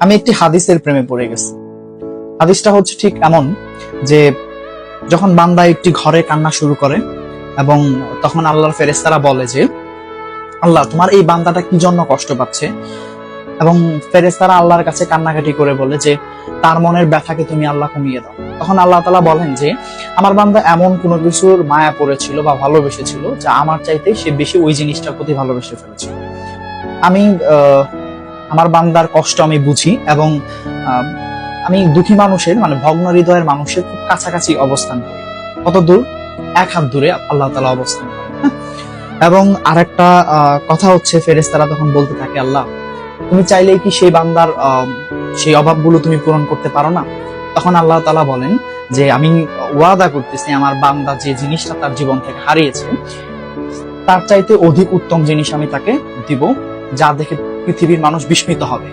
আমি একটি হাদিসের প্রেমে পড়ে গেছি। হাদিসটা হচ্ছে ঠিক এমন যে যখন বান্দা একটি ঘরে কান্না শুরু করে এবং তখন আল্লাহর ফেরেশতারা বলে যে আল্লাহ তোমার এই বান্দাটা কি জন্য কষ্ট পাচ্ছে, এবং ফেরেশতারা আল্লাহর কাছে কান্নাকাটি করে বলে যে তার মনের ব্যথাকে তুমি আল্লাহ কমিয়ে দাও। তখন আল্লাহ তাআলা বলেন যে আমার বান্দা এমন কোনো কিছুর মায়া পড়েছিল বা ভালোবেসেছিল যা আমার চাইতে সে বেশি ওই জিনিসটার প্রতি ভালোবেসে ফেলেছিল। আমি আমার বান্দার কষ্ট আমি বুঝি এবং আমি দুঃখী মানুষের মানে ভগ্ন হৃদয়ের মানুষের খুব কাছাকাছি অবস্থান করি। কত দূর? 1 হাত দূরে আল্লাহ তাআলা অবস্থান করেন। এবং আরেকটা কথা হচ্ছে ফেরেশতারা তখন বলতে থাকে আল্লাহ তুমি চাইলেই কি সেই বান্দার সেই অভাবগুলো তুমি পূরণ করতে পারো না? তখন আল্লাহ তাআলা বলেন যে আমি ওয়াদা করতেছি আমার বান্দা যে জিনিসটা তার জীবন থেকে হারিয়েছে তার চাইতে অধিক উত্তম জিনিস আমি তাকে দিব, যা দেখে পৃথিবীর মানুষ বিস্মিত হবে।